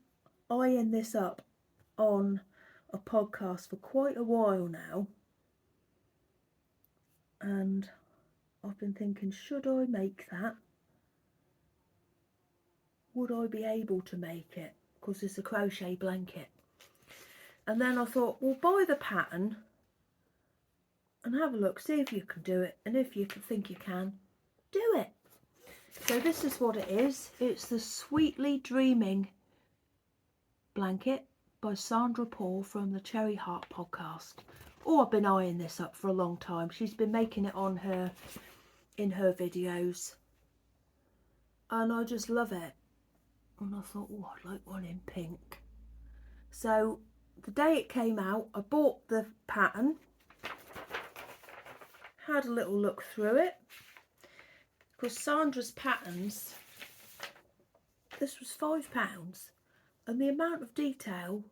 A: eyeing this up on a podcast for quite a while now. And I've been thinking, should I make that? Would I be able to make it? Because it's a crochet blanket. And then I thought, well, buy the pattern and have a look, see if you can do it. And if you think you can, do it. So this is what it is. It's the Sweetly Dreaming blanket by Sandra Paul from the Cherry Heart podcast. Oh, I've been eyeing this up for a long time. She's been making it on in her videos. And I just love it. And I thought, oh, I'd like one in pink. So the day it came out, I bought the pattern, had a little look through it, because Sandra's patterns, this was £5, and the amount of detail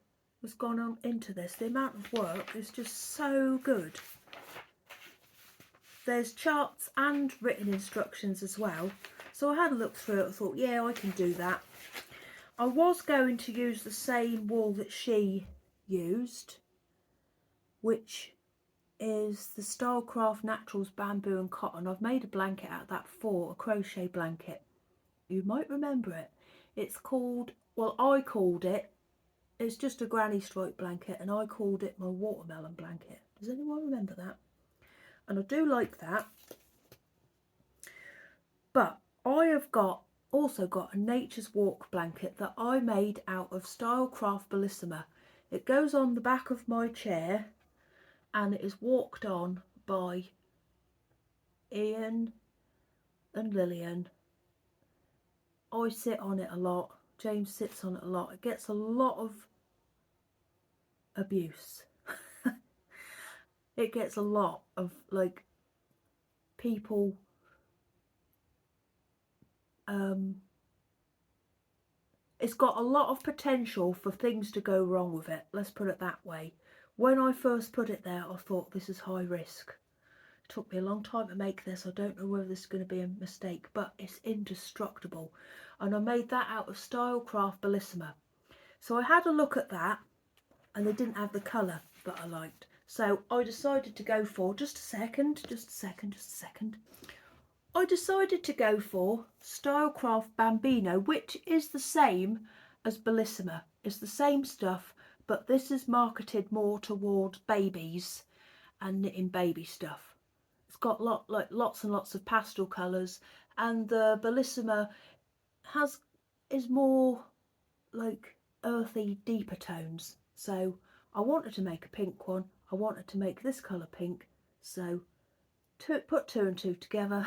A: was gone on into this, the amount of work is just so good. There's charts and written instructions as well, so I had a look through it. I thought, yeah, I can do that. I was going to use the same wool that she used, which is the Stylecraft Naturals Bamboo and Cotton. I've made a blanket out of that before, a crochet blanket. You might remember it. It's called, well, I called it, it's just a granny stripe blanket, and I called it my watermelon blanket. Does anyone remember that? And I do like that. But I have also got a Nature's Walk blanket that I made out of Stylecraft Bellissima. It goes on the back of my chair and it is walked on by Ian and Lillian. I sit on it a lot. James sits on it a lot. It gets a lot of abuse. It gets a lot of like people it's got a lot of potential for things to go wrong with it, let's put it that way. When I first put it there, I thought this is high risk. It took me a long time to make this. I don't know whether this is going to be a mistake, but it's indestructible. And I made that out of Stylecraft Bellissima. So I had a look at that and they didn't have the colour that I liked. So I decided to go for, just a second. I decided to go for Stylecraft Bambino, which is the same as Bellissima. It's the same stuff, but this is marketed more towards babies and knitting baby stuff. It's got lots and lots of pastel colours, and the Bellissima is more like earthy, deeper tones. So I wanted to make a pink one. I wanted to make this colour pink, so put two and two together,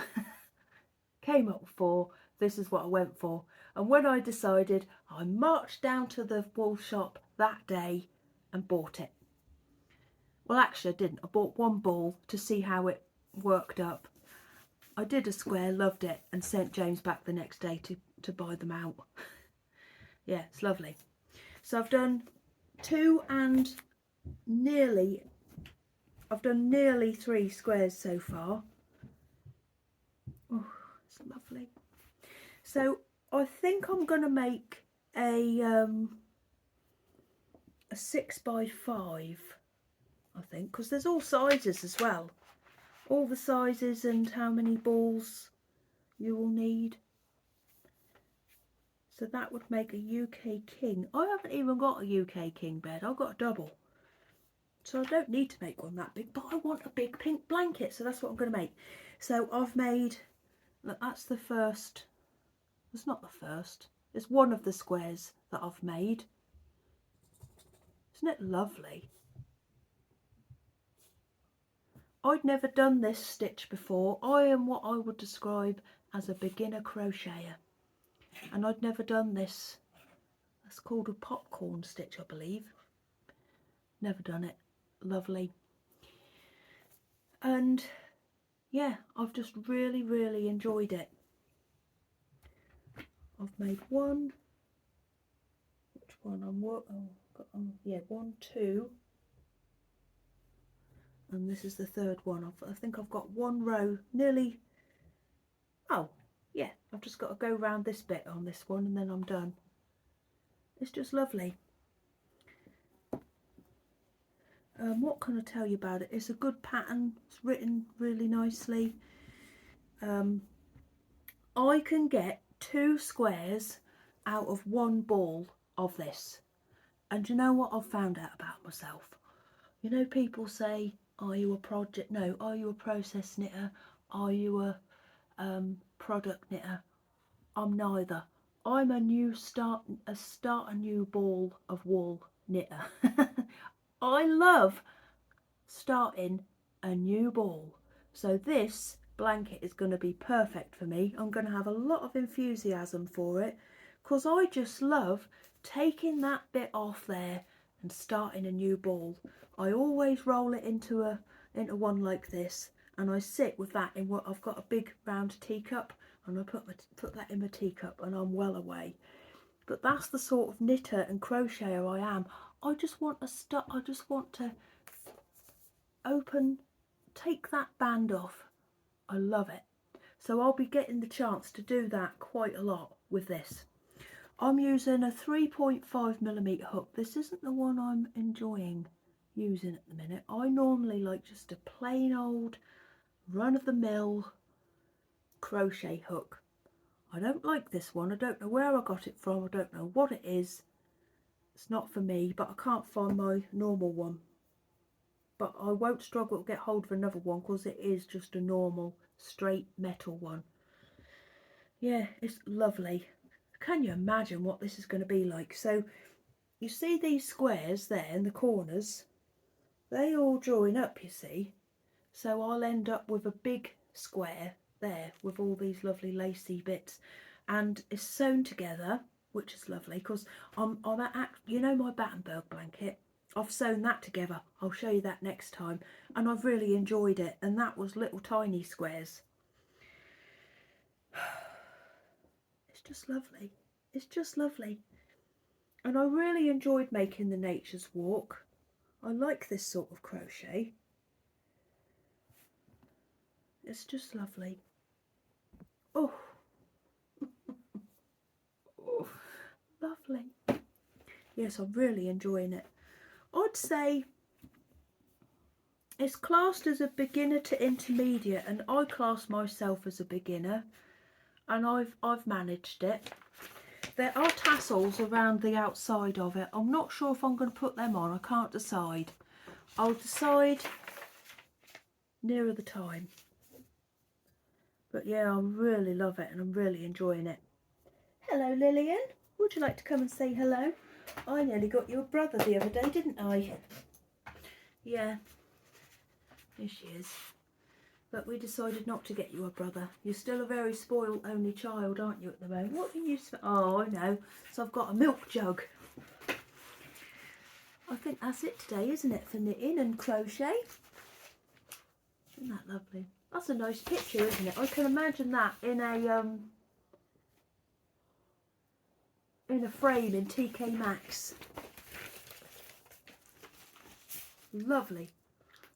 A: came up with 4. This is what I went for. And when I decided, I marched down to the wool shop that day and bought it. Well, actually I didn't. I bought one ball to see how it worked up. I did a square, loved it, and sent James back the next day to buy them out. Yeah, it's lovely. So I've done nearly 3 squares so far. Oh, it's lovely. So I think I'm going to make a 6x5, I think, because there's all sizes as well. All the sizes and how many balls you will need. So that would make a UK king. I haven't even got a UK king bed. I've got a double. So I don't need to make one that big, but I want a big pink blanket. So that's what I'm going to make. So I've made, look, that's the first. It's not the first. It's one of the squares that I've made. Isn't it lovely? I'd never done this stitch before. I am what I would describe as a beginner crocheter. And I'd never done this. It's called a popcorn stitch, I believe. Never done it. Lovely. And yeah, I've just really, really enjoyed it. I've made one. Which one? Yeah, 1, 2. And this is the third one. I think I've got one row nearly. Oh, yeah, I've just got to go round this bit on this one and then I'm done. It's just lovely. What can I tell you about it? It's a good pattern. It's written really nicely. I can get 2 squares out of 1 ball of this. And you know what I've found out about myself? You know, people say, are you a project? No, are you a process knitter? Are you a product knitter? I'm neither. I'm a start a new ball of wool knitter. I love starting a new ball. So this blanket is going to be perfect for me. I'm going to have a lot of enthusiasm for it because I just love taking that bit off there and starting a new ball. I always roll it into one like this, and I sit with that in what I've got a big round teacup, and I put that in my teacup, and I'm well away. But that's the sort of knitter and crocheter I am. I just want to take that band off. I love it. So I'll be getting the chance to do that quite a lot with this. I'm using a 3.5mm hook. This isn't the one I'm enjoying using at the minute. I normally like just a plain old run-of-the-mill crochet hook. I don't like this one. I don't know where I got it from. I don't know what it is. It's not for me, but I can't find my normal one. But I won't struggle to get hold of another one because it is just a normal straight metal one. Yeah, it's lovely. Can you imagine what this is going to be like? So you see these squares there in the corners, they all join up, you see. So I'll end up with a big square there with all these lovely lacy bits, and it's sewn together, which is lovely because you know my Battenberg blanket, I've sewn that together. I'll show you that next time, and I've really enjoyed it, and that was little tiny squares. It's just lovely. It's just lovely. And I really enjoyed making the Nature's Walk. I like this sort of crochet. It's just lovely. Oh, oh, lovely. Yes, I'm really enjoying it. I'd say it's classed as a beginner to intermediate, and I class myself as a beginner, and I've managed it. There are tassels around the outside of it. I'm not sure if I'm going to put them on. I can't decide. I'll decide nearer the time. But yeah, I really love it and I'm really enjoying it. Hello, Lillian. Would you like to come and say hello? I nearly got you a brother the other day, didn't I? Yeah. Here she is. But we decided not to get you a brother. You're still a very spoiled only child, aren't you, at the moment? What can you... Oh, I know. So I've got a milk jug. I think that's it today, isn't it, for knitting and crochet? Isn't that lovely? That's a nice picture, isn't it? I can imagine that in a frame in TK Maxx. Lovely.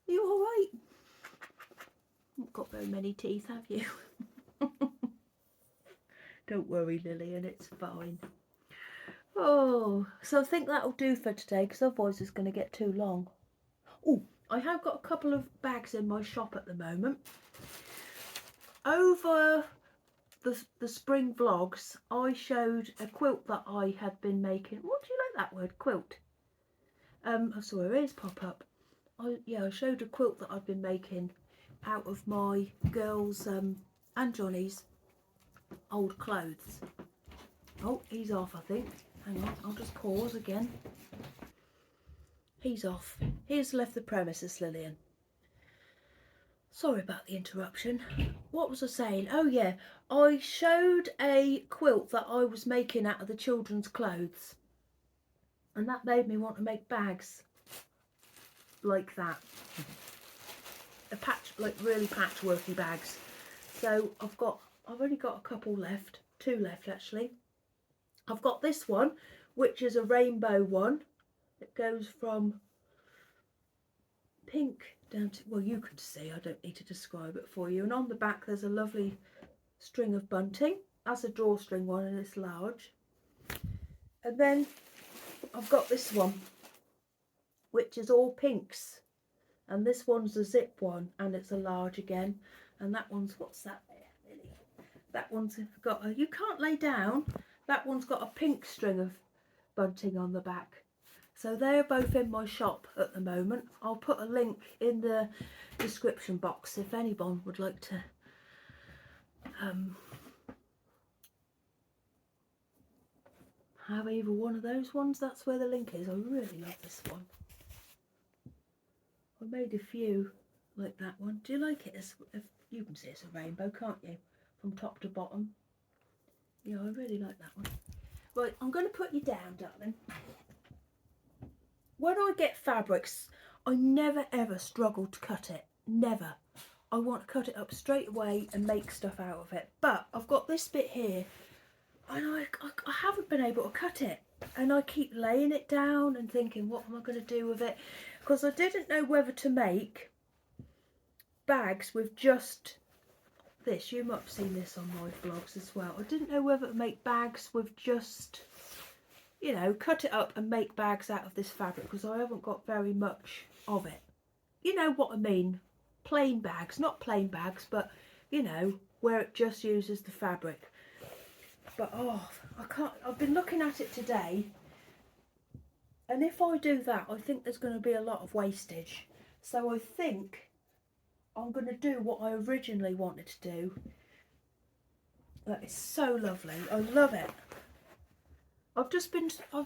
A: Are you all right? Not got very many teeth, have you? Don't worry, Lillian, it's fine. Oh, so I think that'll do for today, because otherwise it's going to get too long. Oh, I have got a couple of bags in my shop at the moment. Over the spring vlogs, I showed a quilt that I had been making. What do you like that word, quilt? I saw her ears pop up. I showed a quilt that I've been making out of my girls' and Johnny's old clothes. Oh, he's off, I think. Hang on, I'll just pause again. He's off. He's left the premises, Lillian. Sorry about the interruption. What was I saying? Oh yeah, I showed a quilt that I was making out of the children's clothes. And that made me want to make bags like that. Like really patchworky bags. So I've only got a couple left. 2 left actually. I've got this one, which is a rainbow one. It goes from pink down to, well, you can see, I don't need to describe it for you. And on the back there's a lovely string of bunting. That's a drawstring one and it's large. And then I've got this one, which is all pinks. And this one's a zip one and it's a large again. And that one's, what's that there, Lily? That one's got a, you can't lay down. That one's got a pink string of bunting on the back. So they're both in my shop at the moment. I'll put a link in the description box if anyone would like to have either one of those ones. That's where the link is. I really love this one. I made a few like that one. Do you like it? If you can see it's a rainbow, can't you? From top to bottom. Yeah, I really like that one. Right, I'm going to put you down, darling. When I get fabrics, I never ever struggle to cut it. Never. I want to cut it up straight away and make stuff out of it. But I've got this bit here and I haven't been able to cut it. And I keep laying it down and thinking, what am I going to do with it? Because I didn't know whether to make bags with just this. You might have seen this on my blogs as well. I didn't know whether to make bags with just, you know, cut it up and make bags out of this fabric, because I haven't got very much of it. You know what I mean? Plain bags, not plain bags, but you know, where it just uses the fabric. But oh, I can't, I've been looking at it today, and if I do that, I think there's going to be a lot of wastage. So I think I'm going to do what I originally wanted to do. That is so lovely. I love it. I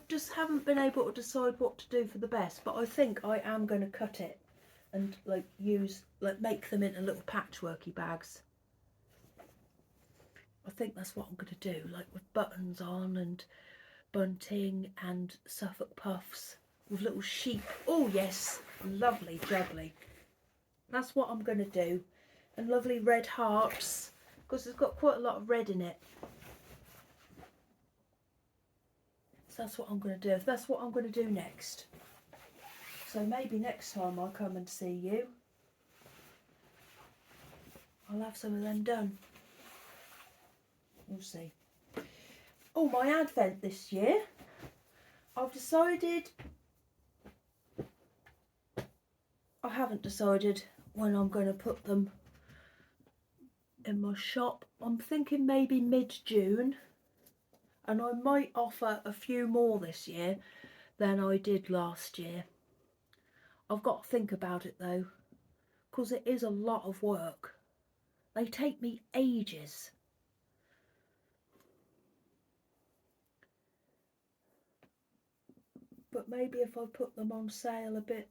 A: just haven't been able to decide what to do for the best, but I think I am going to cut it and make them into little patchworky bags. I think that's what I'm going to do, like with buttons on and bunting and Suffolk puffs with little sheep. Oh yes, lovely jubbly. That's what I'm going to do. And lovely red hearts, because it's got quite a lot of red in it. So that's what I'm going to do. That's what I'm going to do next. So maybe next time I come and see you, I'll have some of them done. We'll see. Oh, my Advent this year. I've decided, I haven't decided when I'm going to put them in my shop. I'm thinking maybe mid-June. And I might offer a few more this year than I did last year. I've got to think about it though, because it is a lot of work. They take me ages. But maybe if I put them on sale a bit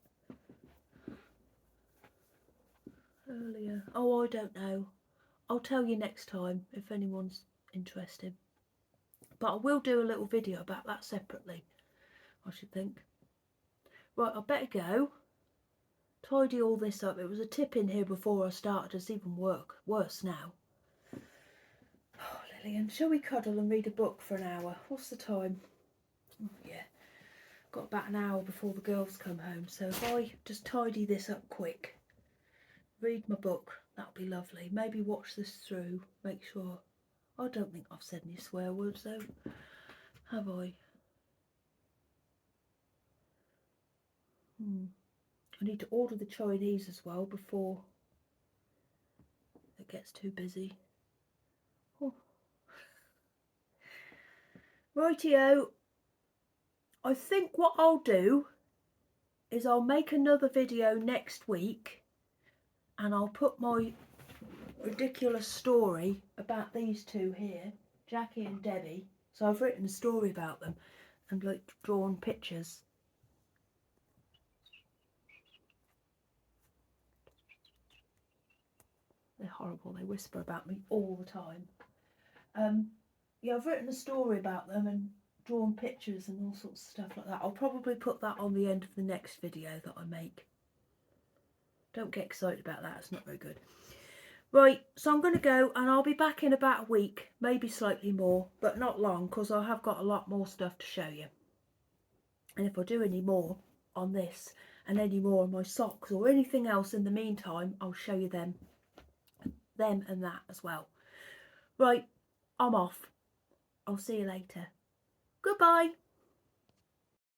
A: earlier. Oh, I don't know. I'll tell you next time if anyone's interested. But I will do a little video about that separately, I should think. Right, I better go. tidy all this up. It was a tip in here before I started. It's even worse now. Oh, Lillian, shall we cuddle and read a book for an hour? What's the time? Oh, yeah, got about an hour before the girls come home. So if I just tidy this up quick, read my book, that'll be lovely. Maybe watch this through, make sure. I don't think I've said any swear words though, have I? I need to order the Chinese as well before it gets too busy. Oh. Rightio, I think what I'll do is I'll make another video next week and I'll put my ridiculous story about these two here, Jackie and Debbie. So I've written a story about them and like drawn pictures. They're horrible, they whisper about me all the time. Yeah, I've written a story about them and drawn pictures and all sorts of stuff like that. I'll probably put that on the end of the next video that I make. Don't get excited about that, it's not very good. Right, so I'm going to go and I'll be back in about a week, maybe slightly more, but not long because I have got a lot more stuff to show you. And if I do any more on this and any more on my socks or anything else in the meantime, I'll show you them and that as well. Right, I'm off. I'll see you later. Goodbye.